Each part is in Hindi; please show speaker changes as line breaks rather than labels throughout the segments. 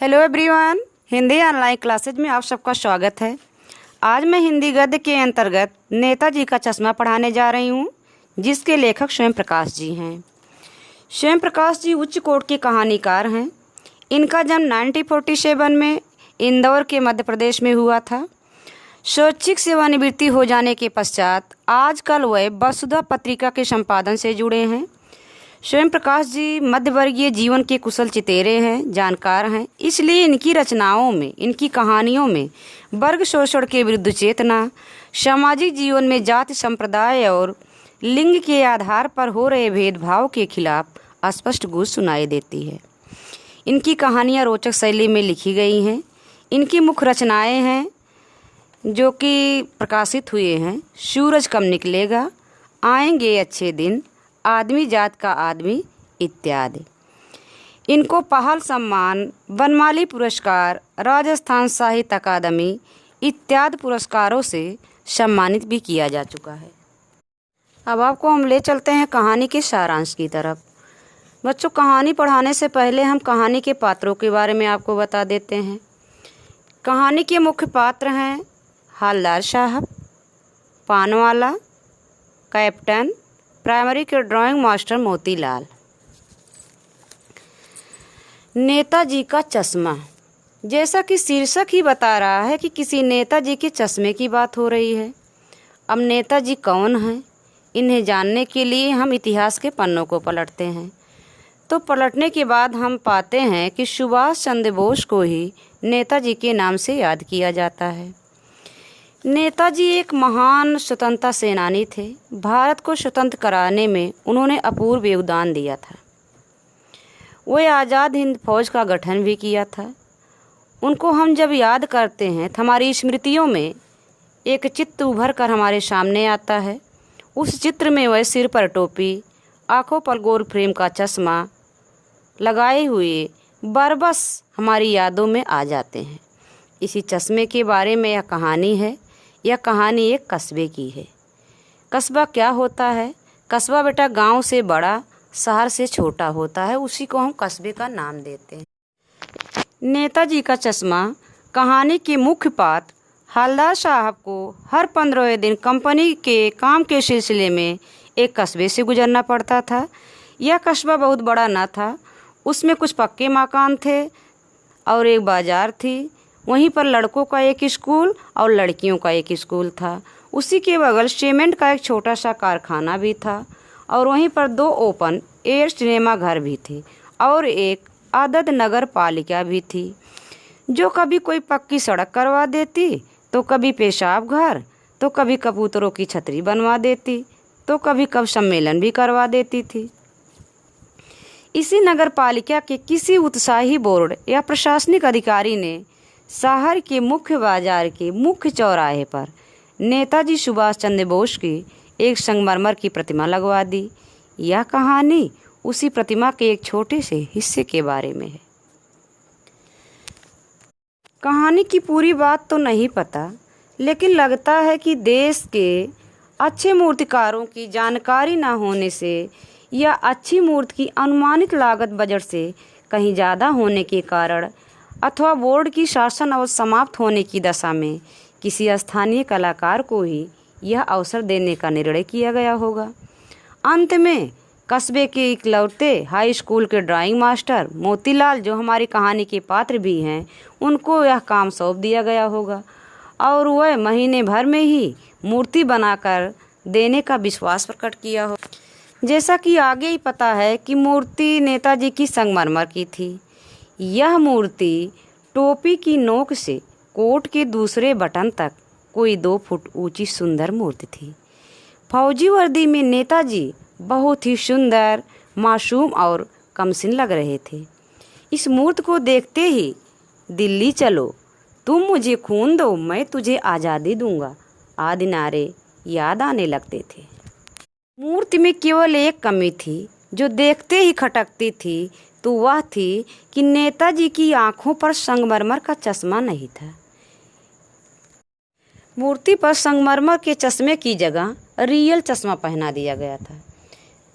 Hello everyone, Hindi online classes में आप सबका स्वागत है। आज मैं हिंदी गद्य के अंतर्गत नेताजी का चश्मा पढ़ाने जा रही हूँ, जिसके लेखक स्वयं प्रकाश जी हैं। स्वयं प्रकाश जी उच्च कोट के कहानीकार हैं। इनका जन्म 1947 में इंदौर के मध्य प्रदेश में हुआ था। स्वैच्छिक सेवानिवृत्ति हो जाने के पश्चात आजकल वह वसुधा पत्रिका के संपादन से जुड़े हैं। स्वयं प्रकाश जी मध्यवर्गीय जीवन के कुशल चितेरे हैं, जानकार हैं। इसलिए इनकी रचनाओं में, इनकी कहानियों में वर्ग शोषण के विरुद्ध चेतना, सामाजिक जीवन में जाति संप्रदाय और लिंग के आधार पर हो रहे भेदभाव के खिलाफ स्पष्ट गूंज सुनाई देती है। इनकी कहानियाँ रोचक शैली में लिखी गई हैं। इनकी मुख्य रचनाएँ हैं जो कि प्रकाशित हुए हैं: सूरज कब निकलेगा, आएंगे अच्छे दिन, आदमी जात का आदमी इत्यादि। इनको पहल सम्मान, बनमाली पुरस्कार, राजस्थान साहित्य अकादमी इत्यादि पुरस्कारों से सम्मानित भी किया जा चुका है। अब आपको हम ले चलते हैं कहानी के सारांश की तरफ। बच्चों, कहानी पढ़ाने से पहले हम कहानी के पात्रों के बारे में आपको बता देते हैं। कहानी के मुख्य पात्र हैं हवलदार साहब, पानवाला, कैप्टन, प्राइमरी के ड्राइंग मास्टर मोतीलाल। नेताजी का चश्मा, जैसा कि शीर्षक ही बता रहा है कि किसी नेताजी के चश्मे की बात हो रही है। अब नेताजी कौन हैं, इन्हें जानने के लिए हम इतिहास के पन्नों को पलटते हैं। तो पलटने के बाद हम पाते हैं कि सुभाष चंद्र बोस को ही नेताजी के नाम से याद किया जाता है। नेताजी एक महान स्वतंत्रता सेनानी थे। भारत को स्वतंत्र कराने में उन्होंने अपूर्व योगदान दिया था। वे आज़ाद हिंद फौज का गठन भी किया था। उनको हम जब याद करते हैं तो हमारी स्मृतियों में एक चित्र उभर कर हमारे सामने आता है। उस चित्र में वह सिर पर टोपी, आंखों पर गोल फ्रेम का चश्मा लगाए हुए बरबस हमारी यादों में आ जाते हैं। इसी चश्मे के बारे में यह कहानी है। यह कहानी एक कस्बे की है। कस्बा क्या होता है? कस्बा बेटा गांव से बड़ा, शहर से छोटा होता है, उसी को हम कस्बे का नाम देते हैं। नेताजी का चश्मा कहानी के मुख्य पात्र हवलदार साहब को हर 15 दिन कंपनी के काम के सिलसिले में एक कस्बे से गुजरना पड़ता था। यह कस्बा बहुत बड़ा न था। उसमें कुछ पक्के मकान थे और एक बाजार थी। वहीं पर लड़कों का एक स्कूल और लड़कियों का एक स्कूल था। उसी के बगल सीमेंट का एक छोटा सा कारखाना भी था और वहीं पर 2 ओपन एयर सिनेमा घर भी थे और एक आदर्श नगर पालिका भी थी, जो कभी कोई पक्की सड़क करवा देती, तो कभी पेशाब घर, तो कभी कबूतरों की छतरी बनवा देती, तो कभी कब सम्मेलन भी करवा देती थी। इसी नगर पालिका के किसी उत्साही बोर्ड या प्रशासनिक अधिकारी ने शहर के मुख्य बाजार के मुख्य चौराहे पर नेताजी सुभाष चंद्र बोस की एक संगमरमर की प्रतिमा लगवा दी। यह कहानी उसी प्रतिमा के एक छोटे से हिस्से के बारे में है। कहानी की पूरी बात तो नहीं पता, लेकिन लगता है कि देश के अच्छे मूर्तिकारों की जानकारी न होने से या अच्छी मूर्ति की अनुमानित लागत बजट से कहीं ज़्यादा होने के कारण अथवा बोर्ड की शासन अवधि समाप्त होने की दशा में किसी स्थानीय कलाकार को ही यह अवसर देने का निर्णय किया गया होगा। अंत में कस्बे के इकलौते हाई स्कूल के ड्राइंग मास्टर मोतीलाल, जो हमारी कहानी के पात्र भी हैं, उनको यह काम सौंप दिया गया होगा और वह महीने भर में ही मूर्ति बनाकर देने का विश्वास प्रकट किया हो। जैसा कि आगे ही पता है कि मूर्ति नेताजी की संगमरमर की थी। यह मूर्ति टोपी की नोक से कोट के दूसरे बटन तक कोई 2 फुट ऊंची सुंदर मूर्ति थी। फौजी वर्दी में नेताजी बहुत ही सुंदर, मासूम और कमसिन लग रहे थे। इस मूर्ति को देखते ही दिल्ली चलो, तुम मुझे खून दो, मैं तुझे आज़ादी दूंगा आदि नारे याद आने लगते थे। मूर्ति में केवल एक कमी थी जो देखते ही खटकती थी, तो वह थी कि नेताजी की आंखों पर संगमरमर का चश्मा नहीं था। मूर्ति पर संगमरमर के चश्मे की जगह रियल चश्मा पहना दिया गया था।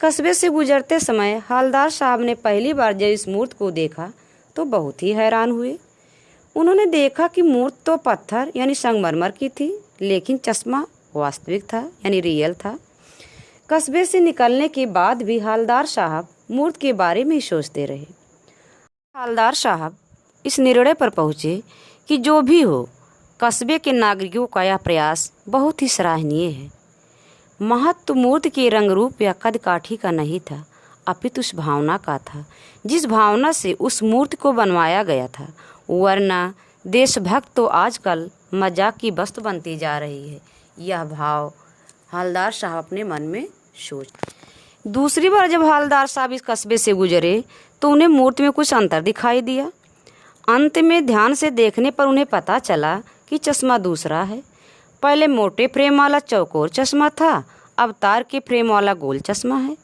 कस्बे से गुजरते समय हवलदार साहब ने पहली बार जब इस मूर्ति को देखा तो बहुत ही हैरान हुए। उन्होंने देखा कि मूर्ति तो पत्थर यानी संगमरमर की थी, लेकिन चश्मा वास्तविक था यानी रियल था। कस्बे से निकलने के बाद भी हवलदार साहब मूर्ति के बारे में ही सोचते रहे। हवलदार साहब इस निर्णय पर पहुँचे कि जो भी हो, कस्बे के नागरिकों का यह प्रयास बहुत ही सराहनीय है। महत्व मूर्ति के रंग रूप या कद काठी का नहीं था, अपितु उस भावना का था जिस भावना से उस मूर्ति को बनवाया गया था। वरना देशभक्त तो आजकल मजाक की वस्तु बनती जा रही है। यह भाव हवलदार साहब अपने मन में सोच। दूसरी बार जब हवलदार साहब इस कस्बे से गुजरे तो उन्हें मूर्ति में कुछ अंतर दिखाई दिया। अंत में ध्यान से देखने पर उन्हें पता चला कि चश्मा दूसरा है। पहले मोटे फ्रेम वाला चौकोर चश्मा था, अब तार के फ्रेम वाला गोल चश्मा है।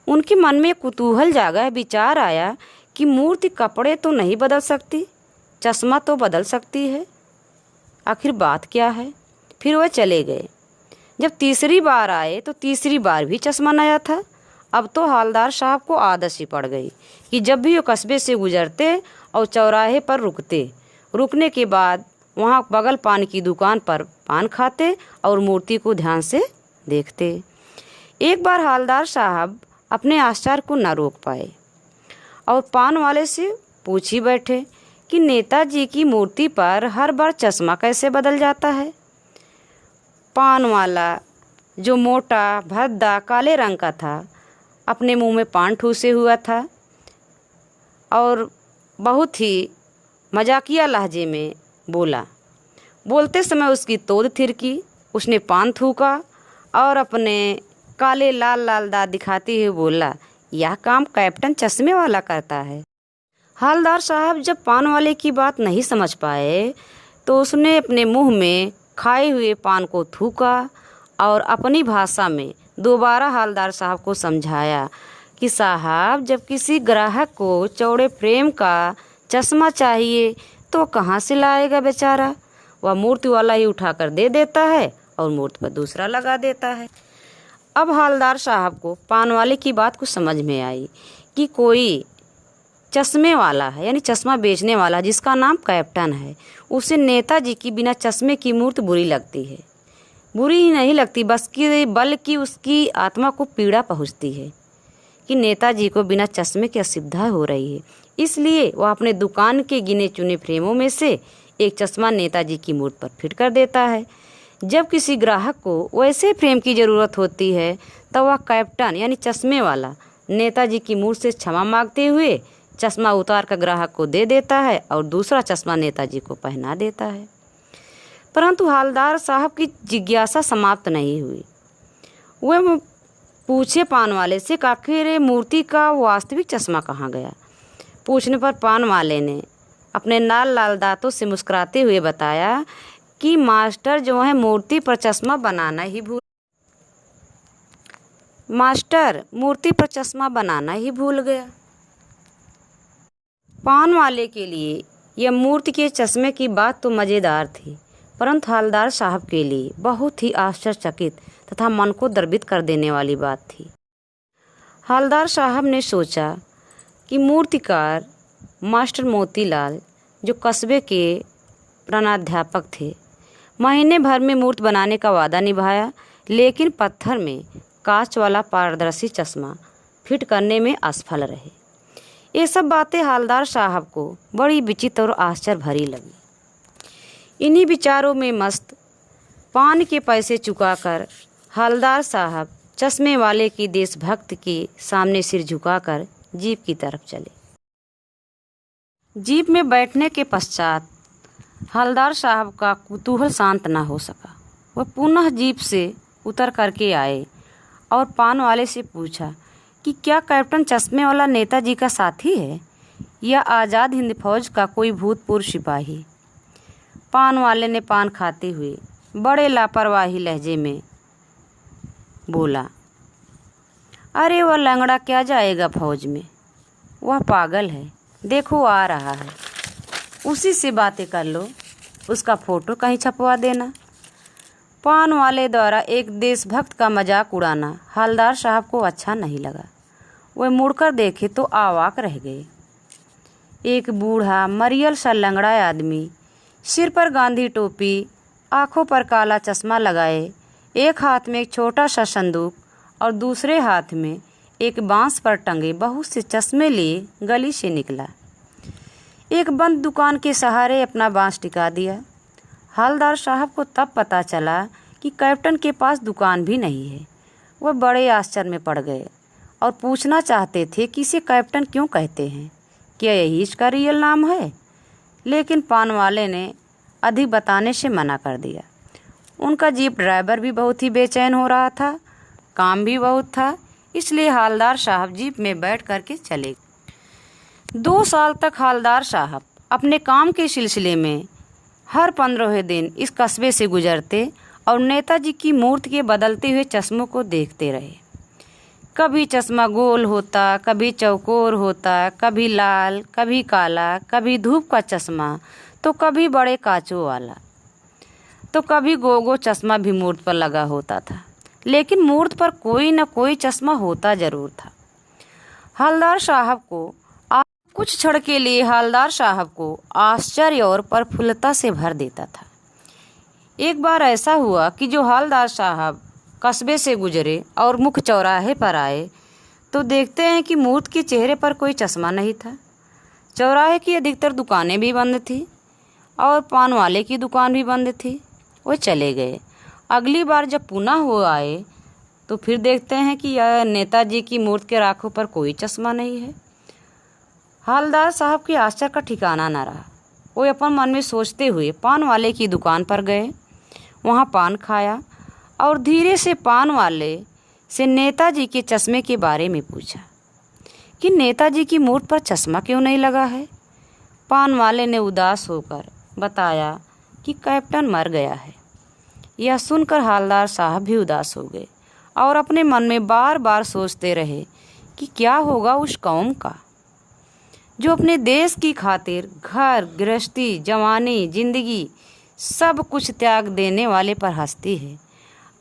उनके मन में कुतूहल जागा, विचार आया कि मूर्ति कपड़े तो नहीं बदल सकती, चश्मा तो बदल सकती है। आखिर बात क्या है? फिर वह चले गए। जब तीसरी बार आए तो तीसरी बार भी चश्मा नया था। अब तो हवलदार साहब को आदत सी पड़ गई कि जब भी वो कस्बे से गुजरते और चौराहे पर रुकने के बाद वहाँ बगल पान की दुकान पर पान खाते और मूर्ति को ध्यान से देखते। एक बार हवलदार साहब अपने आश्चर्य को न रोक पाए और पान वाले से पूछ ही बैठे कि नेताजी की मूर्ति पर हर बार चश्मा कैसे बदल जाता है। पान वाला, जो मोटा भद्दा काले रंग का था, अपने मुंह में पान ठूसे हुआ था और बहुत ही मजाकिया लहजे में बोला। बोलते समय उसकी तोड़ थिरकी, उसने पान थूका और अपने काले लाल लाल दांत दिखाते हुए बोला, यह काम कैप्टन चश्मे वाला करता है। हवलदार साहब जब पान वाले की बात नहीं समझ पाए तो उसने अपने मुंह में खाए हुए पान को थूका और अपनी भाषा में दोबारा हवलदार साहब को समझाया कि साहब, जब किसी ग्राहक को चौड़े फ्रेम का चश्मा चाहिए तो कहाँ से लाएगा बेचारा? वह मूर्ति वाला ही उठाकर दे देता है और मूर्ति पर दूसरा लगा देता है। अब हवलदार साहब को पान वाले की बात कुछ समझ में आई कि कोई चश्मे वाला है यानी चश्मा बेचने वाला जिसका नाम कैप्टन है, उसे नेताजी की बिना चश्मे की मूर्ति बुरी लगती है। बुरी ही नहीं लगती बल्कि उसकी आत्मा को पीड़ा पहुंचती है कि नेताजी को बिना चश्मे की असुविधा हो रही है। इसलिए वह अपने दुकान के गिने चुने फ्रेमों में से एक चश्मा नेताजी की मूर्ति पर फिट कर देता है। जब किसी ग्राहक को वैसे फ्रेम की ज़रूरत होती है तो वह कैप्टन यानी चश्मे वाला नेताजी की मूर्ति से क्षमा मांगते हुए चश्मा उतार कर ग्राहक को दे देता है और दूसरा चश्मा नेताजी को पहना देता है। परंतु हवलदार साहब की जिज्ञासा समाप्त नहीं हुई। वह पूछे पान वाले से, आखिर मूर्ति का वास्तविक चश्मा कहाँ गया? पूछने पर पान वाले ने अपने लाल लाल दांतों से मुस्कुराते हुए बताया कि मास्टर जो है मूर्ति पर चश्मा बनाना ही भूल गया। पान वाले के लिए यह मूर्ति के चश्मे की बात तो मज़ेदार थी, परंतु हवलदार साहब के लिए बहुत ही आश्चर्यचकित तथा मन को द्रवित कर देने वाली बात थी। हवलदार साहब ने सोचा कि मूर्तिकार मास्टर मोतीलाल, जो कस्बे के प्रधानाध्यापक थे, महीने भर में मूर्ति बनाने का वादा निभाया, लेकिन पत्थर में कांच वाला पारदर्शी चश्मा फिट करने में असफल रहे। ये सब बातें हवलदार साहब को बड़ी विचित्र और आश्चर्य भरी लगी। इन्हीं विचारों में मस्त पान के पैसे चुकाकर हवलदार साहब चश्मे वाले की देशभक्त के सामने सिर झुकाकर जीप की तरफ चले। जीप में बैठने के पश्चात हवलदार साहब का कुतूहल शांत न हो सका। वह पुनः जीप से उतर करके आए और पान वाले से पूछा कि क्या कैप्टन चश्मे वाला नेताजी का साथी है या आज़ाद हिंद फौज का कोई भूतपूर्व सिपाही? पान वाले ने पान खाते हुए बड़े लापरवाही लहजे में बोला, अरे वह लंगड़ा क्या जाएगा फौज में? वह पागल है, देखो आ रहा है, उसी से बातें कर लो, उसका फ़ोटो कहीं छपवा देना। पान वाले द्वारा एक देशभक्त का मजाक उड़ाना हवलदार साहब को अच्छा नहीं लगा। वह मुड़कर देखे तो अवाक रह गए। एक बूढ़ा मरियल सा लंगड़ा आदमी, सिर पर गांधी टोपी, आंखों पर काला चश्मा लगाए, एक हाथ में एक छोटा सा संदूक और दूसरे हाथ में एक बांस पर टंगे बहुत से चश्मे लिए गली से निकला। एक बंद दुकान के सहारे अपना बांस टिका दिया। हवलदार साहब को तब पता चला कि कैप्टन के पास दुकान भी नहीं है। वह बड़े आश्चर्य में पड़ गए और पूछना चाहते थे कि इसे कैप्टन क्यों कहते हैं, क्या यही इसका रियल नाम है? लेकिन पान वाले ने अधिक बताने से मना कर दिया। उनका जीप ड्राइवर भी बहुत ही बेचैन हो रहा था, काम भी बहुत था, इसलिए हवलदार साहब जीप में बैठ करके चले। 2 साल तक हवलदार साहब अपने काम के सिलसिले में हर 15वें दिन इस कस्बे से गुजरते और नेताजी की मूर्ति के बदलते हुए चश्मों को देखते रहे। कभी चश्मा गोल होता, कभी चौकोर होता, कभी लाल, कभी काला, कभी धूप का चश्मा, तो कभी बड़े कांचों वाला, तो कभी गोगो चश्मा भी मूर्ति पर लगा होता था। लेकिन मूर्ति पर कोई न कोई चश्मा होता जरूर था। हवलदार साहब को कुछ क्षण के लिए हवलदार साहब को आश्चर्य और प्रफुल्लता से भर देता था। एक बार ऐसा हुआ कि जो हवलदार साहब कस्बे से गुजरे और मुख्य चौराहे पर आए तो देखते हैं कि मूर्ति के चेहरे पर कोई चश्मा नहीं था। चौराहे की अधिकतर दुकानें भी बंद थी और पान वाले की दुकान भी बंद थी। वो चले गए। अगली बार जब पुनः वो आए तो फिर देखते हैं कि नेताजी की मूर्ति के राखों पर कोई चश्मा नहीं है। हवलदार साहब के आश्चर्य का ठिकाना न रहा। वो अपन मन में सोचते हुए पान वाले की दुकान पर गए, वहाँ पान खाया और धीरे से पान वाले से नेताजी के चश्मे के बारे में पूछा कि नेताजी की मूर्ति पर चश्मा क्यों नहीं लगा है। पान वाले ने उदास होकर बताया कि कैप्टन मर गया है। यह सुनकर हवलदार साहब भी उदास हो गए और अपने मन में बार बार सोचते रहे कि क्या होगा उस कौम का जो अपने देश की खातिर घर गृहस्थी, जवानी, जिंदगी सब कुछ त्याग देने वाले पर हंसती है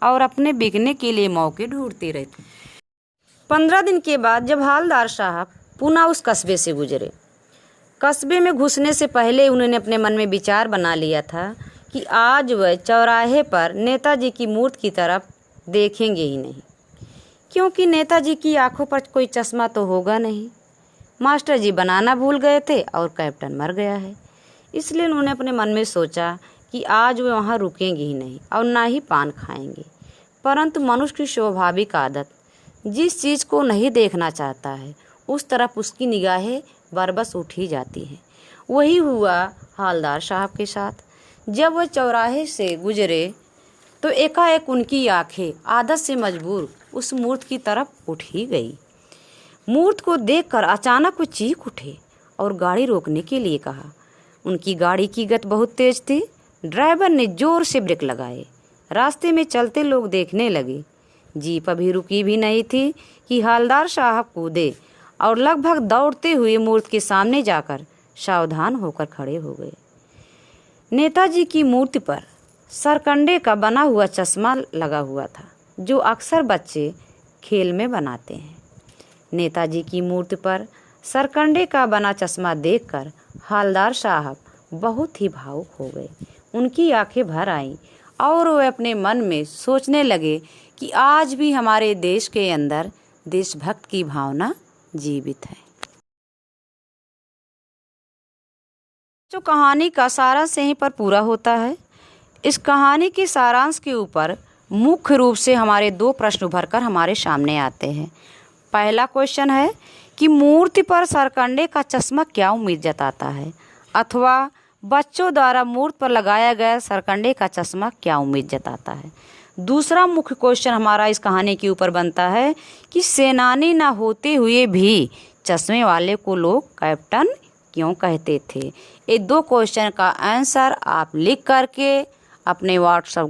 और अपने बिकने के लिए मौके ढूंढती रहती। 15 दिन के बाद जब हवलदार साहब पुनः उस कस्बे से गुजरे, कस्बे में घुसने से पहले उन्होंने अपने मन में विचार बना लिया था कि आज वह चौराहे पर नेताजी की मूर्ति की तरफ देखेंगे ही नहीं, क्योंकि नेताजी की आंखों पर कोई चश्मा तो होगा नहीं। मास्टर जी बनाना भूल गए थे और कैप्टन मर गया है, इसलिए उन्होंने अपने मन में सोचा कि आज वे वहाँ रुकेंगे ही नहीं और ना ही पान खाएंगे। परंतु मनुष्य की स्वाभाविक आदत जिस चीज़ को नहीं देखना चाहता है उस तरफ उसकी निगाहें बरबस उठ ही जाती हैं। वही हुआ हवलदार साहब के साथ। जब वह चौराहे से गुजरे तो एकाएक उनकी आंखें आदत से मजबूर उस मूर्ति की तरफ उठ ही गई। मूर्ति को देखकर अचानक वो चीख उठे और गाड़ी रोकने के लिए कहा। उनकी गाड़ी की गति बहुत तेज थी। ड्राइवर ने जोर से ब्रेक लगाए। रास्ते में चलते लोग देखने लगे। जीप अभी रुकी भी नहीं थी कि हवलदार साहब कूदे और लगभग दौड़ते हुए मूर्ति के सामने जाकर सावधान होकर खड़े हो गए। नेताजी की मूर्ति पर सरकंडे का बना हुआ चश्मा लगा हुआ था, जो अक्सर बच्चे खेल में बनाते हैं। नेताजी की मूर्ति पर सरकंडे का बना चश्मा देखकर हवलदार साहब बहुत ही भावुक हो गए। उनकी आंखें भर आईं और वे अपने मन में सोचने लगे कि आज भी हमारे देश के अंदर देशभक्त की भावना जीवित है। जो कहानी का सारांश यहीं पर पूरा होता है। इस कहानी के सारांश के ऊपर मुख्य रूप से हमारे 2 प्रश्न उभर कर हमारे सामने आते हैं। पहला क्वेश्चन है कि मूर्ति पर सरकंडे का चश्मा क्या उम्मीद जताता है, अथवा बच्चों द्वारा मूर्ति पर लगाया गया सरकंडे का चश्मा क्या उम्मीद जताता है। दूसरा मुख्य क्वेश्चन हमारा इस कहानी के ऊपर बनता है कि सेनानी ना होते हुए भी चश्मे वाले को लोग कैप्टन क्यों कहते थे। ये 2 क्वेश्चन का आंसर आप लिख करके अपने व्हाट्सएप